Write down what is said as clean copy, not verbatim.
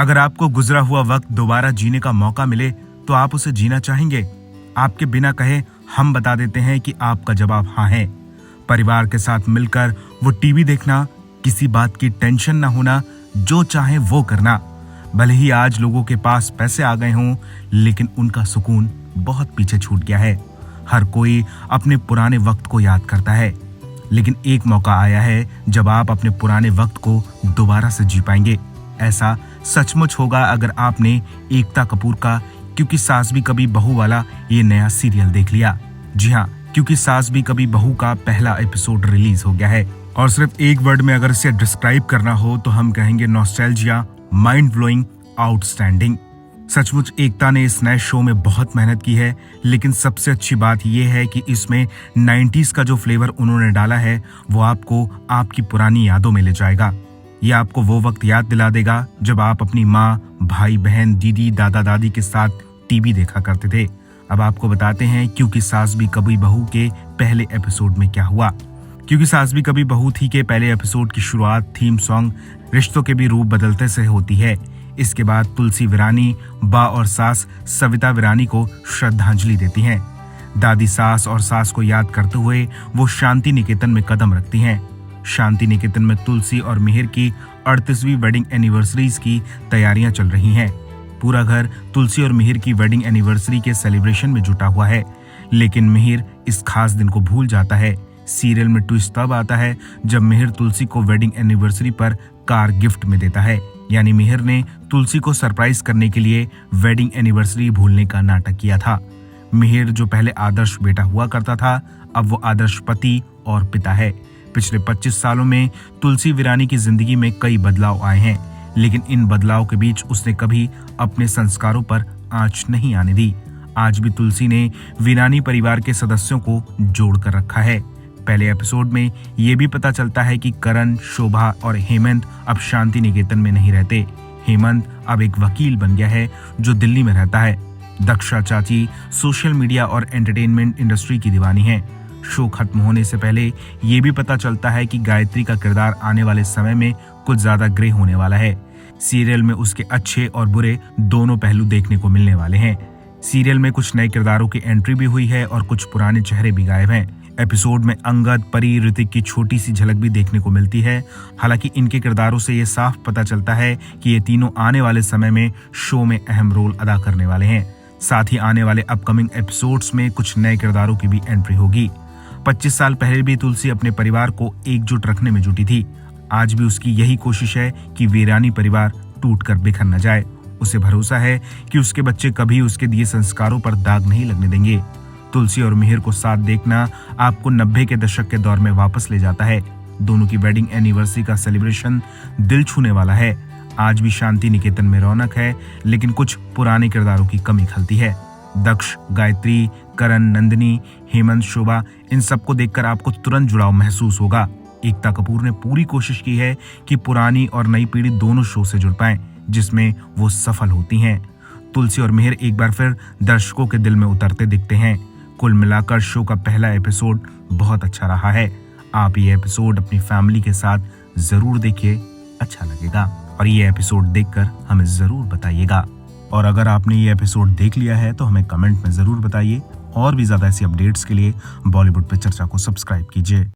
अगर आपको गुजरा हुआ वक्त दोबारा जीने का मौका मिले तो आप उसे जीना चाहेंगे? आपके बिना कहे हम बता देते हैं कि आपका जवाब हाँ है। परिवार के साथ मिलकर वो टीवी देखना, किसी बात की टेंशन ना होना, जो चाहे वो करना। भले ही आज लोगों के पास पैसे आ गए हों, लेकिन उनका सुकून बहुत पीछे छूट गया है। हर कोई अपने पुराने वक्त को याद करता है, लेकिन एक मौका आया है जब आप अपने पुराने वक्त को दोबारा से जी पाएंगे। ऐसा सचमुच होगा अगर आपने एकता कपूर का क्योंकि सास भी कभी बहू वाला ये नया सीरियल देख लिया। जी हाँ, क्योंकि सास भी कभी बहू का पहला एपिसोड रिलीज हो गया है और सिर्फ एक वर्ड में अगर इसे डिस्क्राइब करना हो तो हम कहेंगे नॉस्टैल्जिया, माइंड ब्लोइंग, आउटस्टैंडिंग। सचमुच एकता ने इस नए शो में बहुत मेहनत की है, लेकिन सबसे अच्छी बात यह है कि इसमें 90s का जो फ्लेवर उन्होंने डाला है वो आपको आपकी पुरानी यादों में ले जाएगा। ये आपको वो वक्त याद दिला देगा जब आप अपनी माँ, भाई बहन, दीदी, दादा दादी के साथ टीवी देखा करते थे। अब आपको बताते हैं क्योंकि सास भी कभी बहू के पहले एपिसोड में क्या हुआ। क्योंकि सास भी कभी बहू थी के पहले एपिसोड की शुरुआत थीम सॉन्ग रिश्तों के भी रूप बदलते से होती है। इसके बाद तुलसी वीरानी बा और सास सविता वीरानी को श्रद्धांजलि देती हैं। दादी सास और सास को याद करते हुए वो शांति निकेतन में कदम रखती हैं। शांति निकेतन में तुलसी और मिहिर की 38वीं वेडिंग एनिवर्सरीज की तैयारियां चल रही हैं। पूरा घर तुलसी और मिहिर की वेडिंग एनिवर्सरी के सेलिब्रेशन में जुटा हुआ है, लेकिन मिहिर इस खास दिन को भूल जाता है। सीरियल में ट्विस्ट तब आता है जब मिहिर तुलसी को वेडिंग एनिवर्सरी पर कार गिफ्ट में देता है। यानी मिहिर ने तुलसी को सरप्राइज करने के लिए वेडिंग एनिवर्सरी भूलने का नाटक किया था। मिहिर जो पहले आदर्श बेटा हुआ करता था, अब वो आदर्श पति और पिता है। पिछले 25 सालों में तुलसी वीरानी की जिंदगी में कई बदलाव आए हैं, लेकिन इन बदलाव के बीच उसने कभी अपने संस्कारों पर आंच नहीं आने दी। आज भी तुलसी ने वीरानी परिवार के सदस्यों को जोड़ कर रखा है। पहले एपिसोड में ये भी पता चलता है कि करण, शोभा और हेमंत अब शांति निकेतन में नहीं रहते। हेमंत अब एक वकील बन गया है जो दिल्ली में रहता है। दक्षा चाची सोशल मीडिया और एंटरटेनमेंट इंडस्ट्री की दीवानी है। शो खत्म होने से पहले ये भी पता चलता है कि गायत्री का किरदार आने वाले समय में कुछ ज्यादा ग्रे होने वाला है। सीरियल में उसके अच्छे और बुरे दोनों पहलू देखने को मिलने वाले हैं। सीरियल में कुछ नए किरदारों की एंट्री भी हुई है और कुछ पुराने चेहरे भी गायब हैं। एपिसोड में अंगद, परी, ऋतिक की छोटी सी झलक भी देखने को मिलती है। हालांकि इनके किरदारों से ये साफ पता चलता है कि ये तीनों आने वाले समय में शो में अहम रोल अदा करने वाले हैं। साथ ही आने वाले अपकमिंग एपिसोड्स में कुछ नए किरदारों की भी एंट्री होगी। 25 साल पहले भी तुलसी अपने परिवार को एकजुट रखने में जुटी थी। आज भी उसकी यही कोशिश है कि वीरानी परिवार टूट कर बिखर न जाए। उसे भरोसा है कि उसके बच्चे कभी उसके दिए संस्कारों पर दाग नहीं लगने देंगे। तुलसी और मिहिर को साथ देखना आपको 90 के दशक के दौर में वापस ले जाता है। दोनों की वेडिंग एनिवर्सरी का सेलिब्रेशन दिल छूने वाला है। आज भी शांति निकेतन में रौनक है, लेकिन कुछ पुराने किरदारों की कमी खलती है। दक्ष, गायत्री, करण, नंदिनी, हेमंत, शोभा, इन सबको देखकर आपको तुरंत जुड़ाव महसूस होगा। एकता कपूर ने पूरी कोशिश की है कि पुरानी और नई पीढ़ी दोनों शो से जुड़ पाएं, जिसमें वो सफल होती हैं। तुलसी और मिहिर एक बार फिर दर्शकों के दिल में उतरते दिखते हैं। कुल मिलाकर शो का पहला एपिसोड बहुत अच्छा रहा है। आप ये एपिसोड अपनी फैमिली के साथ जरूर देखिए, अच्छा लगेगा। और ये एपिसोड देखकर हमें जरूर बताइएगा। और अगर आपने ये एपिसोड देख लिया है तो हमें कमेंट में जरूर बताइए। और भी ज्यादा ऐसी अपडेट्स के लिए बॉलीवुड पे चर्चा को सब्सक्राइब कीजिए।